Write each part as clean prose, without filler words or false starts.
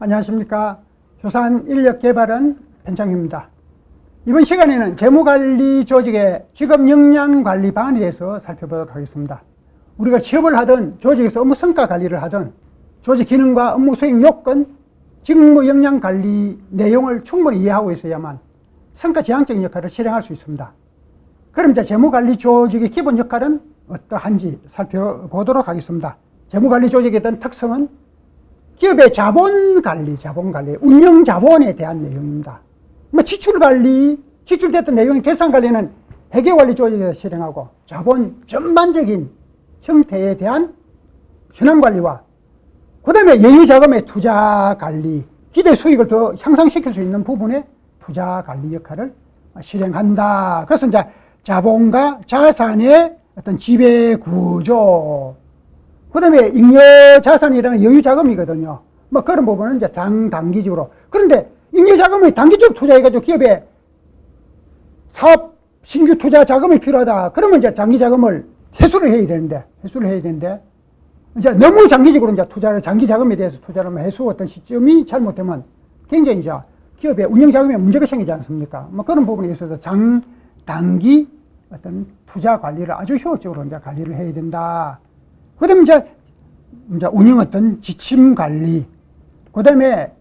안녕하십니까. 효산인력개발원 편창입니다. 이번 시간에는 재무관리 조직의 직업 역량 관리 방안에 대해서 살펴보도록 하겠습니다. 우리가 취업을 하든 조직에서 업무 성과 관리를 하든 조직 기능과 업무 수행 요건, 직무 역량 관리 내용을 충분히 이해하고 있어야만 성과 지향적인 역할을 실행할 수 있습니다. 그럼 이제 재무관리 조직의 기본 역할은 어떠한지 살펴보도록 하겠습니다. 재무관리 조직의 어떤 특성은 기업의 자본관리, 운영자본에 대한 내용입니다. 지출관리, 지출됐던 내용의 계산관리는 회계관리 조직에서 실행하고 자본 전반적인 형태에 대한 현황관리와 그 다음에 여유자금의 투자관리, 기대 수익을 더 향상시킬 수 있는 부분의 투자관리 역할을 실행한다. 그래서 이제 자본과 자산의 어떤 지배구조, 그 다음에 잉여자산이라는 여유자금이거든요. 그런 부분은 이제 장단기적으로. 그런데 잉여자금을 단기적으로 투자해가지고 기업에 사업 신규 투자 자금이 필요하다. 그러면 이제 장기자금을 회수를 해야 되는데, 이제 너무 장기적으로 이제 장기 자금에 대해서 투자를 해수 어떤 시점이 잘못되면 굉장히 이제 기업의 운영자금에 문제가 생기지 않습니까? 그런 부분에 있어서 장단기 어떤 투자 관리를 아주 효율적으로 이제 관리를 해야 된다. 그 다음에 이제 운영 어떤 지침 관리, 그 다음에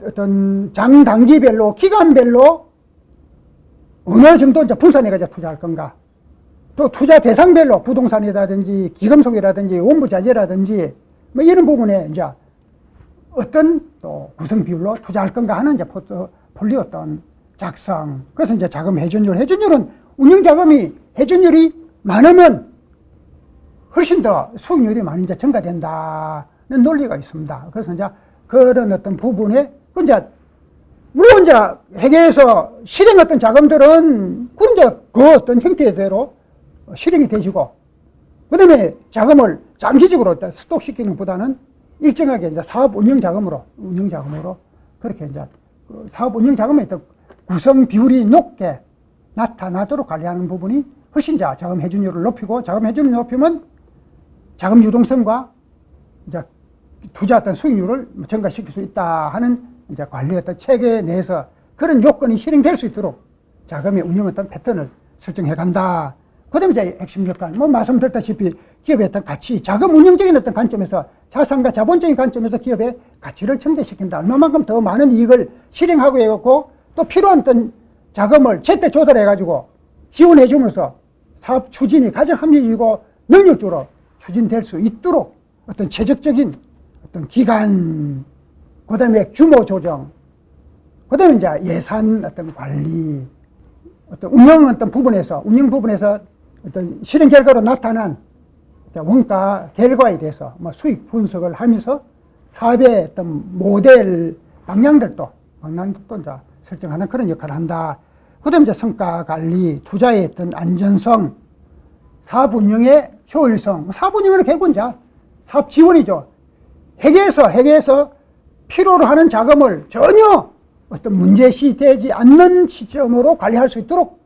어떤 장단기별로, 기간별로 어느 정도 이제 분산해가지고 투자할 건가. 또 투자 대상별로 부동산이라든지 기금속이라든지 원부자재라든지 이런 부분에 이제 어떤 또 구성 비율로 투자할 건가 하는 이제 포트폴리오 어떤 작성. 그래서 이제 자금 회전율은 운영자금이 회전율이 많으면 훨씬 더 수익률이 많이 이제 증가된다는 논리가 있습니다. 그래서 이제 그런 어떤 부분에, 물론 이제 회계에서 실행했던 자금들은 그 어떤 형태대로 실행이 되시고, 그 다음에 자금을 장기적으로 스톡시키는 보다는 일정하게 이제 사업 운영 자금으로 그렇게 이제 사업 운영 자금의 어떤 구성 비율이 높게 나타나도록 관리하는 부분이 훨씬 자금 회전율을 높이고, 자금 회전율을 높이면 자금 유동성과 이제 투자 어떤 수익률을 증가시킬 수 있다 하는 이제 관리 어떤 체계 내에서 그런 요건이 실행될 수 있도록 자금의 운영 어떤 패턴을 설정해 간다. 그 다음에 이제 핵심 역할, 말씀드렸다시피 기업의 어떤 가치, 자금 운영적인 어떤 관점에서 자산과 자본적인 관점에서 기업의 가치를 증대시킨다. 얼마만큼 더 많은 이익을 실행하고 해갖고 또 필요한 어떤 자금을 제때 조달해가지고 지원해 주면서 사업 추진이 가장 합리적이고 능력적으로 추진될 수 있도록 어떤 최적적인 어떤 기간, 그 다음에 규모 조정, 그 다음에 이제 예산 어떤 관리, 어떤 운영 부분에서 어떤 실행 결과로 나타난 원가 결과에 대해서 수익 분석을 하면서 사업의 어떤 모델 방향들도 이제 설정하는 그런 역할을 한다. 그 다음에 이제 성과 관리, 투자의 어떤 안전성, 사업 운영의 효율성, 사업 운영은 결국 이제 사업 지원이죠. 회계에서 필요로 하는 자금을 전혀 어떤 문제시 되지 않는 시점으로 관리할 수 있도록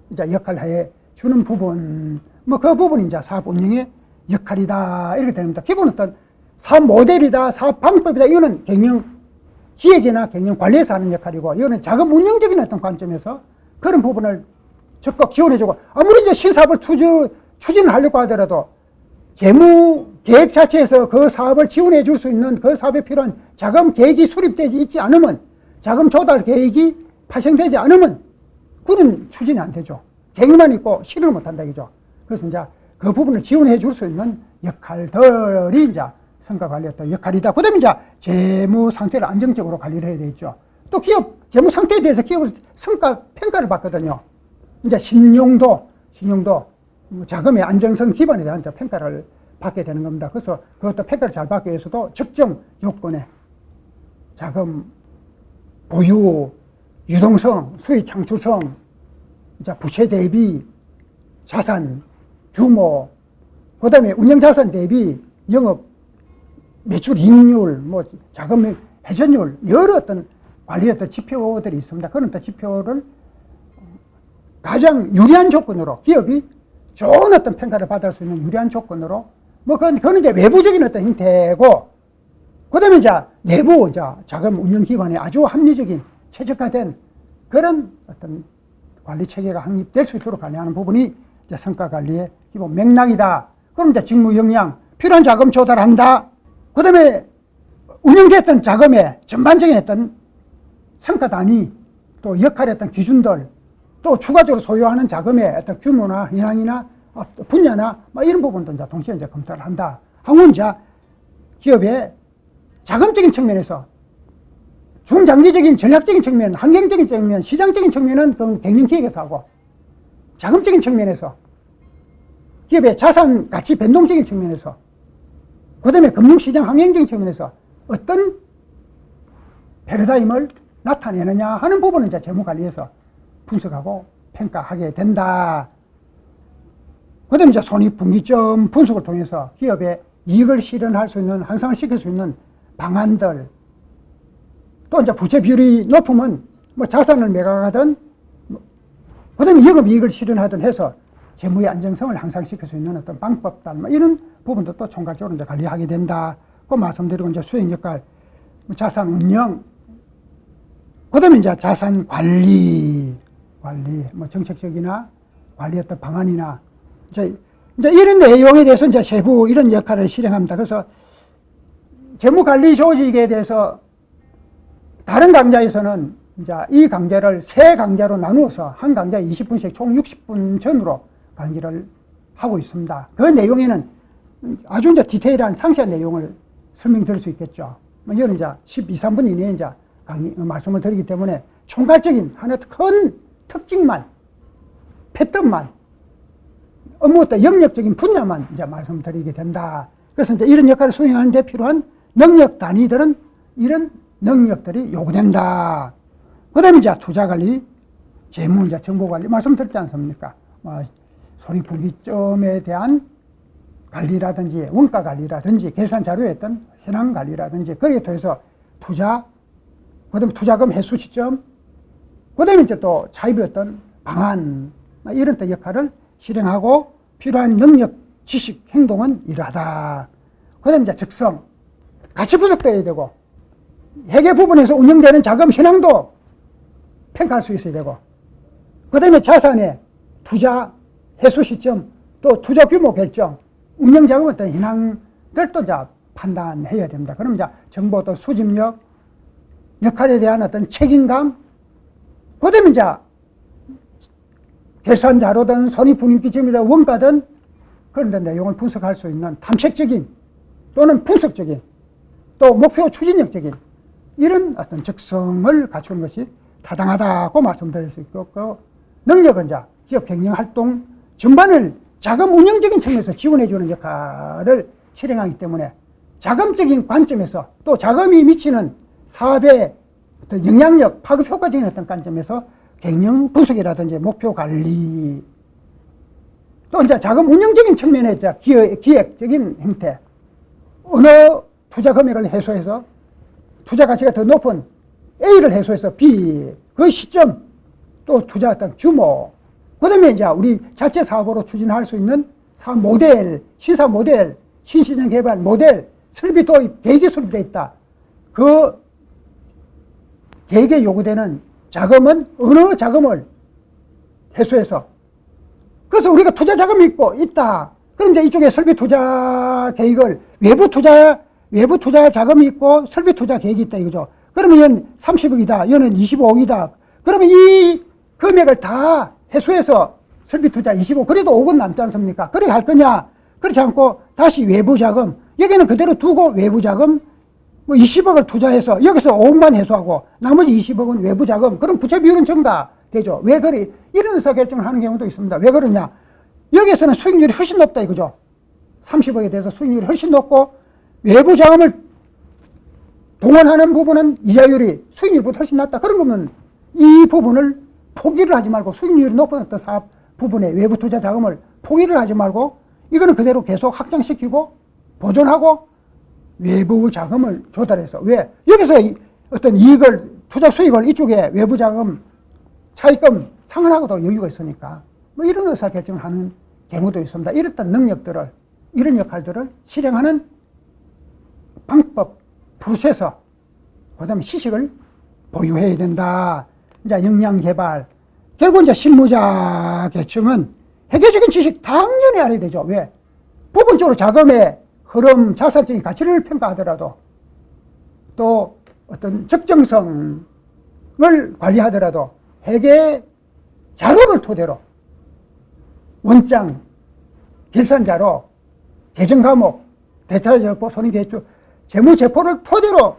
이제 역할을 해 주는 부분, 그 부분이 이제 사업 운영의 역할이다. 이렇게 됩니다. 기본 어떤 사업 모델이다, 사업 방법이다. 이거는 기획이나 경영 관리에서 하는 역할이고, 이거는 자금 운영적인 어떤 관점에서 그런 부분을 적극 지원해주고, 아무리 이제 신사업을 추진을 하려고 하더라도 재무 계획 자체에서 그 사업을 지원해 줄 수 있는 그 사업에 필요한 자금 계획이 수립되지 있지 않으면, 자금 조달 계획이 파생되지 않으면 그는 추진이 안 되죠. 계획만 있고 실행을 못 한다 이죠. 그래서 이제 그 부분을 지원해 줄 수 있는 역할들이 이제 성과 관리 어떤 역할이다. 그 다음에 이제 재무 상태를 안정적으로 관리를 해야 되겠죠. 또 기업 재무 상태에 대해서 기업은 성과 평가를 받거든요. 이제 신용도 자금의 안정성 기반에 대한 평가를 받게 되는 겁니다. 그래서 그것도 평가를 잘 받기 위해서도 적정 요건에 자금 보유, 유동성, 수익 창출성, 이제 부채 대비, 자산 규모, 그 다음에 운영자산 대비 영업 매출 이익률, 자금 회전율, 여러 어떤 관리 어떤 지표들이 있습니다. 그런 어떤 지표를 가장 유리한 조건으로 기업이 좋은 어떤 평가를 받을 수 있는 유리한 조건으로 그건 이제 외부적인 어떤 형태고, 그 다음에 이제 내부 이제 자금 운영기관에 아주 합리적인 최적화된 그런 어떤 관리 체계가 확립될 수 있도록 관리하는 부분이 이제 성과관리의 기본 맥락이다. 그럼 이제 직무 역량, 필요한 자금 조달한다. 그 다음에 운영됐던 자금의 전반적인 어떤 성과 단위, 또 역할의 어떤 기준들, 또 추가적으로 소요하는 자금의 어떤 규모나 현황이나 분야나 뭐 이런 부분도 이제 동시에 이제 검토를 한다. 하고 이제 기업의 자금적인 측면에서 중장기적인 전략적인 측면, 환경적인 측면, 시장적인 측면은 그 경영기획에서 하고, 자금적인 측면에서 기업의 자산 가치 변동적인 측면에서, 그 다음에 금융시장 환경적인 측면에서 어떤 패러다임을 나타내느냐 하는 부분은 이제 재무관리에서 분석하고 평가하게 된다. 그 다음에 이제 손익분기점 분석을 통해서 기업의 이익을 실현할 수 있는, 향상을 시킬 수 있는 방안들, 또 이제 부채 비율이 높으면 뭐 자산을 매각하든, 그 다음에 영업이익을 실현하든 해서 재무의 안정성을 향상시킬 수 있는 어떤 방법들, 뭐 이런 부분도 또 총괄적으로 이제 관리하게 된다. 그 말씀드리고 이제 수행 역할, 자산 운영, 그 다음에 이제 자산 관리, 뭐 정책적이나 관리 어떤 방안이나, 이제 이런 내용에 대해서 이제 세부 이런 역할을 실행합니다. 그래서 재무관리 조직에 대해서 다른 강좌에서는 이제 이 강좌를 세 강좌로 나누어서 한 강좌에 20분씩 총 60분 전으로 강의를 하고 있습니다. 그 내용에는 아주 이제 디테일한 상세한 내용을 설명드릴 수 있겠죠. 이거는 이제 12, 3분 이내에 이제 말씀을 드리기 때문에 총괄적인 하나의 큰 특징만, 패턴만, 업무 어떤 영역적인 분야만 이제 말씀드리게 된다. 그래서 이제 이런 역할을 수행하는 데 필요한 능력 단위들은 이런 능력들이 요구된다. 그 다음에 이제 투자관리, 재무, 이제 정보관리 말씀드렸지 않습니까? 손익분기점에 대한 관리라든지 원가관리라든지 계산자료에 어떤 현황관리라든지 거기에 통해서 투자, 그 다음에 투자금 회수 시점, 그 다음에 이제 또 차입의 어떤 방안, 이런 또 역할을 실행하고 필요한 능력, 지식, 행동은 이러하다. 그 다음에 이제 적성, 가치 분석도 해야 되고, 회계 부분에서 운영되는 자금 현황도 평가할 수 있어야 되고, 그 다음에 자산의 투자, 회수 시점, 또 투자 규모 결정, 운영 자금 어떤 현황들도 이제 판단해야 됩니다. 그럼 이제 정보 또 수집력, 역할에 대한 어떤 책임감, 그 다음에 이제 계산 자료든 손익분기점이든 원가든 그런 데 내용을 분석할 수 있는 탐색적인 또는 분석적인 또 목표 추진력적인 이런 어떤 적성을 갖추는 것이 타당하다고 말씀드릴 수 있고, 능력은 이제 기업 경영 활동 전반을 자금 운영적인 측면에서 지원해주는 역할을 실행하기 때문에 자금적인 관점에서 또 자금이 미치는 사업의 어떤 영향력, 파급 효과적인 어떤 관점에서 경영 분석이라든지 목표 관리, 또 이제 자금 운영적인 측면에 이제 기획적인 형태, 어느 투자 금액을 해소해서 투자 가치가 더 높은 A를 해소해서 B, 그 시점, 또 투자 어떤 규모, 그 다음에 이제 우리 자체 사업으로 추진할 수 있는 사업 모델, 시사 모델, 신시장 개발 모델, 설비 도입, 계획이 수립되어 있다. 그 계획에 요구되는 자금은 어느 자금을 해소해서, 그래서 우리가 투자 자금이 있다. 그럼 이제 이쪽에 설비 투자 계획을 외부 투자 자금이 있고 설비 투자 계획이 있다 이거죠. 그러면 얘는 30억이다. 얘는 25억이다. 그러면 이 금액을 다 해소해서 설비 투자 25억, 그래도 5억 남지 않습니까? 그렇게 할 거냐? 그렇지 않고 다시 외부 자금, 여기는 그대로 두고 외부 자금, 뭐 20억을 투자해서 여기서 5억만 해소하고 나머지 20억은 외부 자금, 그럼 부채 비율은 증가되죠. 왜 그래? 이런 의사결정을 하는 경우도 있습니다. 왜 그러냐? 여기에서는 수익률이 훨씬 높다 이거죠. 30억에 대해서 수익률이 훨씬 높고 외부 자금을 동원하는 부분은 이자율이 수익률보다 훨씬 낮다. 그런 거면 이 부분을 포기를 하지 말고, 수익률이 높은 어떤 사업 부분에 외부 투자 자금을 포기를 하지 말고 이거는 그대로 계속 확장시키고 보존하고 외부 자금을 조달해서, 왜? 여기서 어떤 이익을, 투자 수익을 이쪽에 외부 자금, 차입금 상환하고도 여유가 있으니까 뭐 이런 의사결정을 하는 경우도 있습니다. 이런 능력들을, 이런 역할들을 실행하는 방법, 부수해서 그다음에 지식을 보유해야 된다. 이제 역량 개발. 결국 이제 실무자 계층은 회계적인 지식 당연히 알아야 되죠. 왜? 부분적으로 자금의 흐름, 자산적인 가치를 평가하더라도 또 어떤 적정성을 관리하더라도 회계 자료를 토대로 원장, 결산자로 계정 과목, 대차제보, 손익계획주, 재무제표를 토대로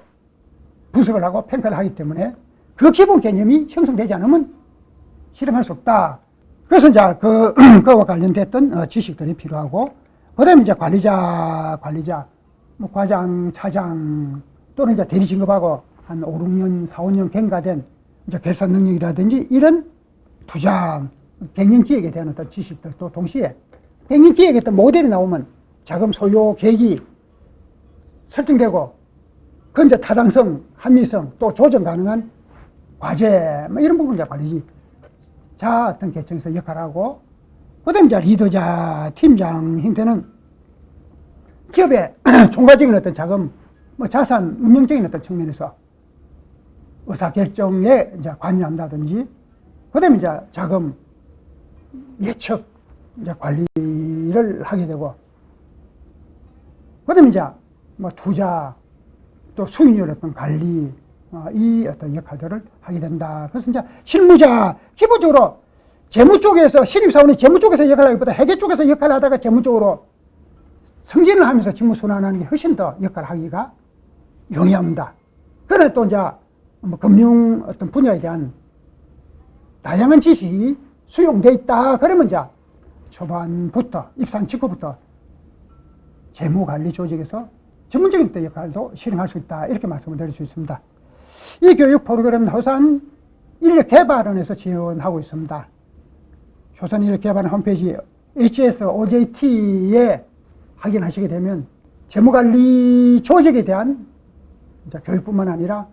분석을 하고 평가를 하기 때문에 그 기본 개념이 형성되지 않으면 실행할 수 없다. 그래서 이제 그와 관련됐던 지식들이 필요하고, 그 다음에 이제 관리자, 뭐 과장, 차장, 또는 이제 대리 진급하고 한 5, 6년, 4, 5년 경과된 이제 결산 능력이라든지 이런 투자, 갱년 기획에 대한 어떤 지식들도 동시에 갱년 기획에 어떤 모델이 나오면 자금 소요 계획이 설정되고, 그 이제 타당성, 합리성, 또 조정 가능한 과제, 뭐 이런 부분 이제 관리자 어떤 계층에서 역할을 하고, 그 다음에 이제 리더자, 팀장 형태는 기업의 총괄적인 어떤 자금, 뭐 자산 운영적인 어떤 측면에서 의사결정에 이제 관여한다든지, 그 다음에 이제 자금 예측, 이제 관리를 하게 되고, 그 다음에 이제 뭐 투자, 또 수익률 어떤 관리, 이 어떤 역할들을 하게 된다. 그래서 이제 실무자, 기본적으로 재무 쪽에서, 신입사원이 재무 쪽에서 역할을 하기보다 회계 쪽에서 역할을 하다가 재무 쪽으로 승진을 하면서 직무순환하는 게 훨씬 더 역할을 하기가 용이합니다. 그러나 또 이제 뭐 금융 어떤 분야에 대한 다양한 지식이 수용되어 있다. 그러면 이제 초반부터, 입사한 직후부터 재무관리 조직에서 전문적인 역할도 실행할 수 있다. 이렇게 말씀을 드릴 수 있습니다. 이 교육 프로그램은 효산 인력개발원에서 지원하고 있습니다. 효산 인력개발원 홈페이지 HSOJT에 확인하시게 되면 재무관리 조직에 대한 교육뿐만 아니라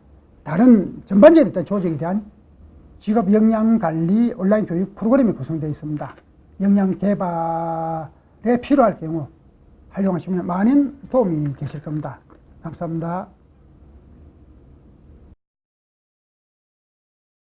다른 전반적인 조직에 대한 직업 역량관리 온라인 교육 프로그램이 구성되어 있습니다. 역량 개발에 필요할 경우 활용하시면 많은 도움이 되실 겁니다. 감사합니다.